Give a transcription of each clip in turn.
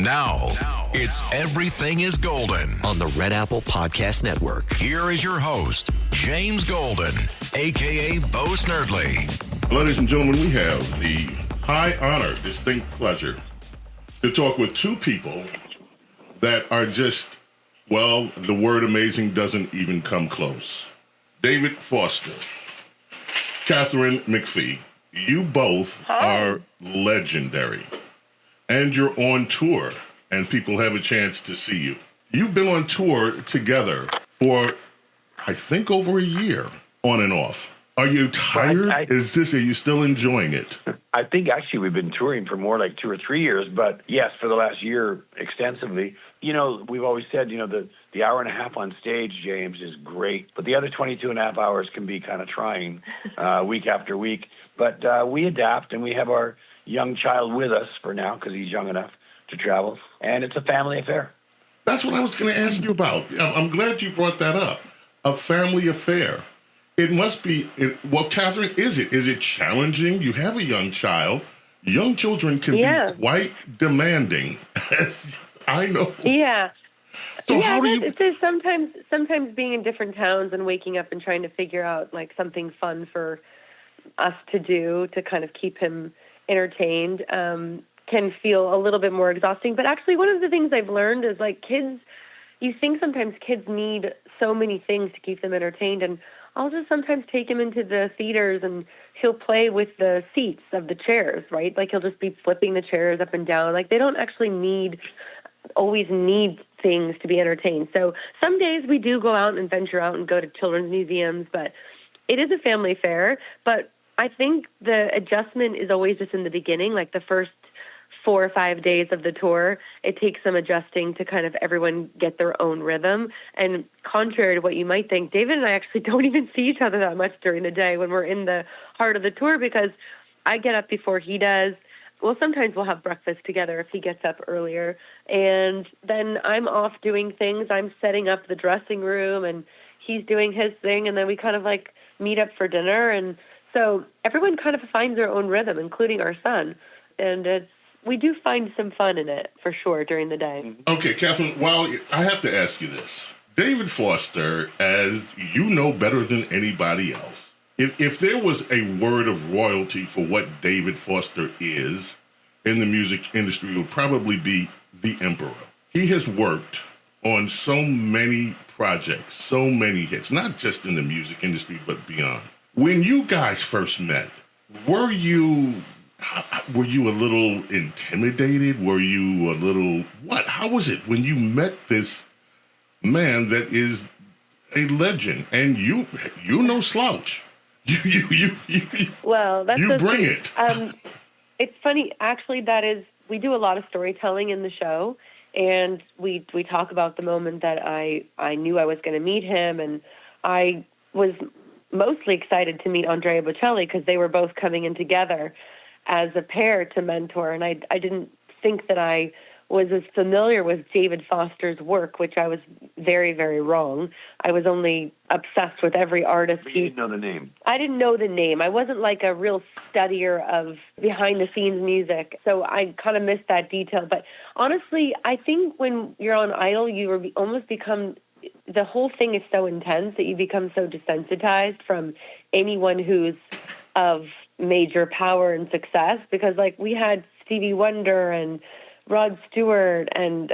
Now, it's Everything is Golden on the Red Apple Podcast Network. Here is your host, James Golden, a.k.a. Bo Snerdley. Ladies and gentlemen, we have the high honor, distinct pleasure to talk with two people that are just, well, the word amazing doesn't even come close. David Foster, Catherine McPhee, you both are legendary. And you're on tour, and people have a chance to see you. You've been on tour together for, I think, over a year, on and off. Are you tired? Are you still enjoying it? I think actually we've been touring for more like 2 or 3 years, but yes, for the last year extensively. You know, we've always said, the hour and a half on stage, James, is great, but the other 22 and a half hours can be kind of trying week after week. But we adapt, and we have our young child with us for now because he's young enough to travel, and it's a family affair. That's what I was going to ask you about. I'm glad you brought that up. A family affair. It must be, well, Catherine, is it? Is it challenging? You have a young child. Young children can be quite demanding. I know. Yeah. So how do you... It's sometimes being in different towns and waking up and trying to figure out like something fun for us to do to kind of keep him entertained can feel a little bit more exhausting. But actually, one of the things I've learned is like kids, you think sometimes kids need so many things to keep them entertained, and I'll just sometimes take him into the theaters and he'll play with the seats of the chairs, right? Like he'll just be flipping the chairs up and down. Like they don't actually always need things to be entertained. So some days we do go out and venture out and go to children's museums, but it is a family affair. But I think the adjustment is always just in the beginning, like the first 4 or 5 days of the tour. It takes some adjusting to kind of everyone get their own rhythm. And contrary to what you might think, David and I actually don't even see each other that much during the day when we're in the heart of the tour because I get up before he does. Well, sometimes we'll have breakfast together if he gets up earlier. And then I'm off doing things. I'm setting up the dressing room and he's doing his thing. And then we kind of like meet up for dinner. And so everyone kind of finds their own rhythm, including our son. And we do find some fun in it, for sure, during the day. Okay, Catherine, well, I have to ask you this. David Foster, as you know better than anybody else, if there was a word of royalty for what David Foster is in the music industry, it would probably be the emperor. He has worked on so many projects, so many hits, not just in the music industry, but beyond. When you guys first met, were you a little intimidated? Were you a little, what? How was it when you met this man that is a legend and you no slouch? Well, that's you bring it. It's funny, actually, we do a lot of storytelling in the show, and we talk about the moment that I knew I was going to meet him, and I was mostly excited to meet Andrea Bocelli because they were both coming in together as a pair to mentor, and I didn't think that I was as familiar with David Foster's work, which I was very, very wrong. I was only obsessed with every artist. You didn't know the name. I didn't know the name. I wasn't like a real studier of behind-the-scenes music, so I kind of missed that detail. But honestly, I think when you're on Idol, you almost become, the whole thing is so intense that you become so desensitized from anyone who's of major power and success, because like we had Stevie Wonder and Rod Stewart and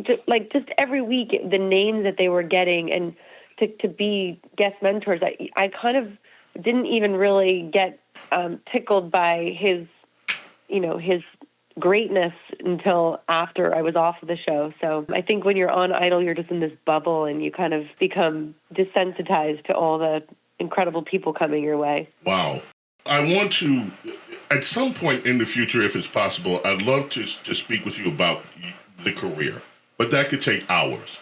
just every week the names that they were getting, and to be guest mentors, I kind of didn't even really get tickled by his greatness until after I was off of the show. So I think when you're on Idol, you're just in this bubble and you kind of become desensitized to all the incredible people coming your way. Wow. I want to, at some point in the future, if it's possible, I'd love to speak with you about the career, but that could take hours.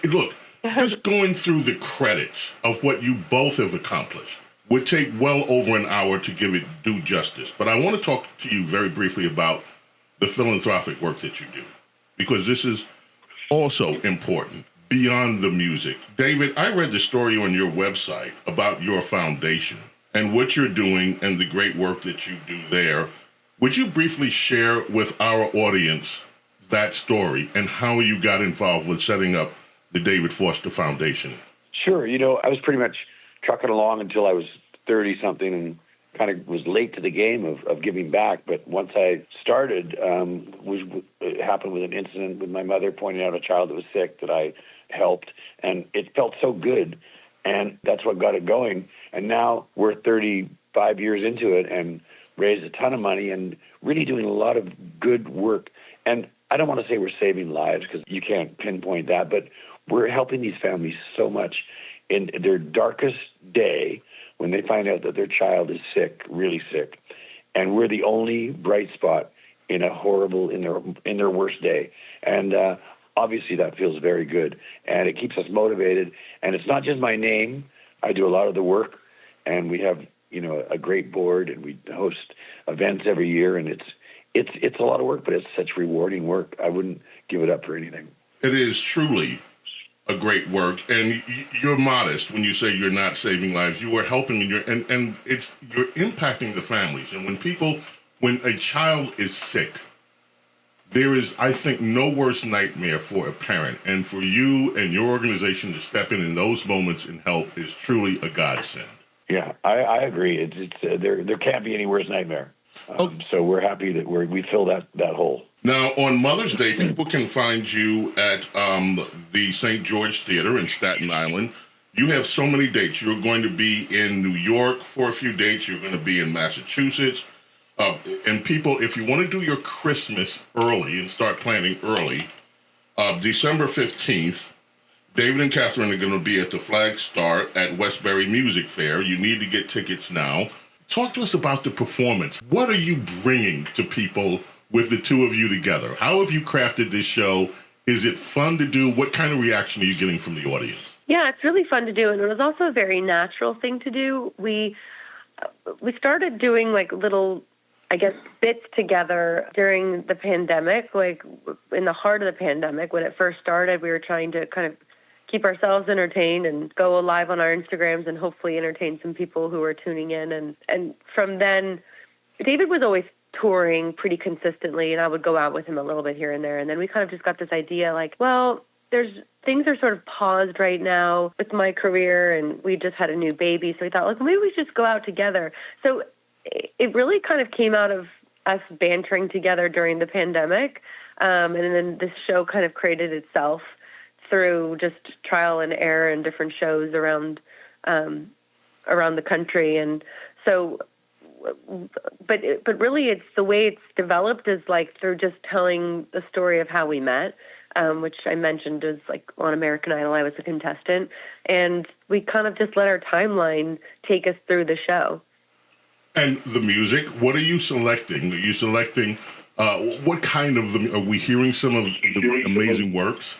Look, just going through the credits of what you both have accomplished would take well over an hour to give it due justice. But I want to talk to you very briefly about the philanthropic work that you do, because this is also important beyond the music. David, I read the story on your website about your foundation and what you're doing and the great work that you do there. Would you briefly share with our audience that story and how you got involved with setting up the David Foster Foundation. Sure. I was pretty much trucking along until I was 30-something and kind of was late to the game of giving back. But once I started, it happened with an incident with my mother pointing out a child that was sick that I helped, and it felt so good, and that's what got it going. And now we're 35 years into it and raised a ton of money and really doing a lot of good work. And I don't want to say we're saving lives because you can't pinpoint that, but we're helping these families so much in their darkest day when they find out that their child is sick, really sick. And we're the only bright spot in their worst day. And obviously that feels very good. And it keeps us motivated. And it's not just my name. I do a lot of the work. And we have, a great board, and we host events every year. And it's a lot of work, but it's such rewarding work. I wouldn't give it up for anything. It is truly a great work, and you're modest when you say you're not saving lives. You are helping, and you're impacting the families. And when a child is sick, there is, I think, no worse nightmare for a parent. And for you and your organization to step in those moments and help is truly a godsend. Yeah, I agree. There can't be any worse nightmare. So we're happy that we fill that hole. Now, on Mother's Day, people can find you at the St. George Theater in Staten Island. You have so many dates. You're going to be in New York for a few dates. You're going to be in Massachusetts. And people, if you want to do your Christmas early and start planning early, December 15th, David and Catherine are going to be at the Flag Star at Westbury Music Fair. You need to get tickets now. Talk to us about the performance. What are you bringing to people with the two of you together? How have you crafted this show? Is it fun to do? What kind of reaction are you getting from the audience? Yeah, it's really fun to do, and it was also a very natural thing to do. We started doing little, bits together during the pandemic, in the heart of the pandemic. When it first started, we were trying to kind of keep ourselves entertained and go live on our Instagrams and hopefully entertain some people who were tuning in. And from then, David was always touring pretty consistently, and I would go out with him a little bit here and there. And then we kind of just got this idea things are sort of paused right now with my career, and we just had a new baby. So we thought, maybe we should just go out together. So it really kind of came out of us bantering together during the pandemic. And then this show kind of created itself through just trial and error and different shows around the country. And so, but really it's the way it's developed is through just telling the story of how we met, which I mentioned is on American Idol, I was a contestant, and we kind of just let our timeline take us through the show. And the music, what are you selecting? Are you selecting, what kind of, are we hearing some of the amazing works?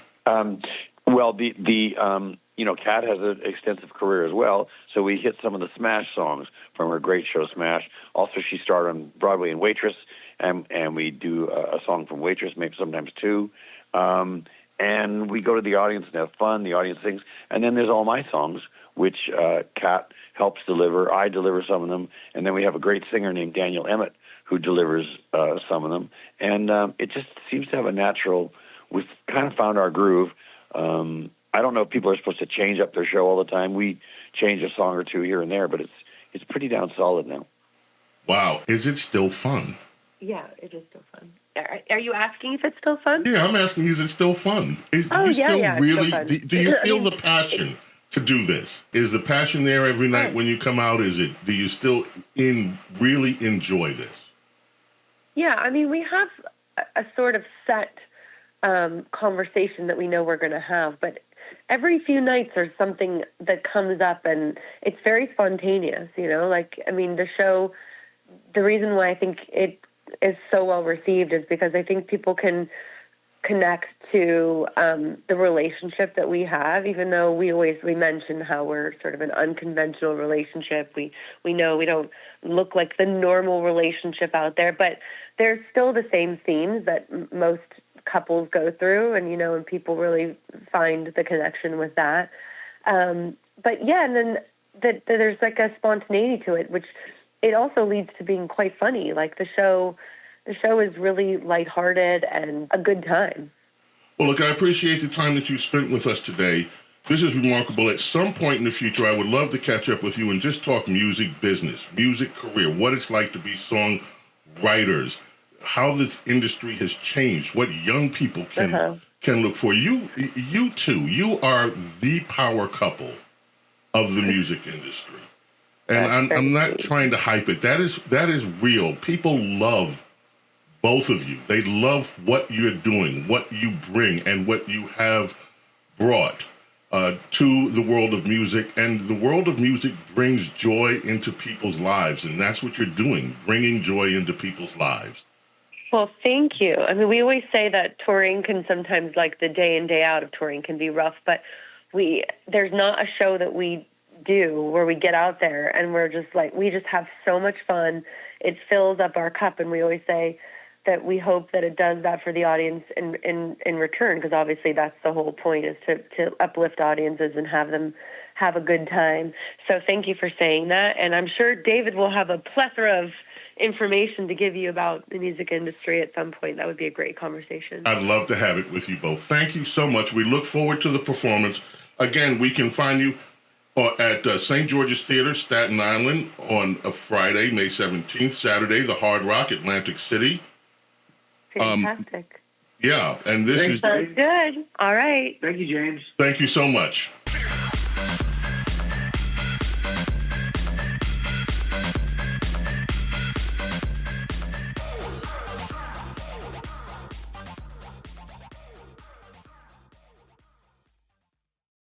Well, Kat has an extensive career as well, so we hit some of the Smash songs from her great show Smash. Also, she starred on Broadway in Waitress, and we do a song from Waitress, maybe sometimes two. And we go to the audience and have fun. The audience sings. And then there's all my songs, which Kat helps deliver. I deliver some of them. And then we have a great singer named Daniel Emmett who delivers some of them. And it just seems to have a natural, we've kind of found our groove. I don't know if people are supposed to change up their show all the time. We change a song or two here and there, but it's pretty down solid now. Wow. Is it still fun? Yeah, it is still fun. Are you asking if it's still fun? Yeah, I'm asking, is it still fun? Do you feel the passion to do this? Is the passion there every night when you come out? Do you still really enjoy this? Yeah, we have a sort of set conversation that we know we're going to have, but every few nights there's something that comes up, and it's very spontaneous, the show, the reason why I think it is so well received is because I think people can connect to the relationship that we have, even though we mention how we're sort of an unconventional relationship. We know we don't look like the normal relationship out there, but there's still the same themes that most couples go through, and people really find the connection with that. But yeah, and then there's a spontaneity to it, which it also leads to being quite funny. The show the show is really lighthearted and a good time. Well, look, I appreciate the time that you spent with us today. This is remarkable. At some point in the future, I would love to catch up with you and just talk music business, music career, what it's like to be songwriters, how this industry has changed, what young people can look for. You two, you are the power couple of the music industry. And I'm not trying to hype it. That is real. People love both of you. They love what you're doing, what you bring, and what you have brought to the world of music. And the world of music brings joy into people's lives, and that's what you're doing, bringing joy into people's lives. Well, thank you. I mean, we always say that touring can sometimes, like the day in, day out of touring can be rough, but there's not a show that we do where we get out there and we're just like, we just have so much fun. It fills up our cup, and we always say that we hope that it does that for the audience in return, because obviously that's the whole point, is to uplift audiences and have them have a good time. So thank you for saying that, and I'm sure David will have a plethora of information to give you about the music industry at some point. That would be a great conversation. I'd love to have it with you both. Thank you so much. We look forward to the performance. Again, we can find you at St. George's Theater, Staten Island, on a Friday, May 17th, Saturday, the Hard Rock, Atlantic City. Fantastic. Yeah, and this is... Sounds good. All right. Thank you, James. Thank you so much.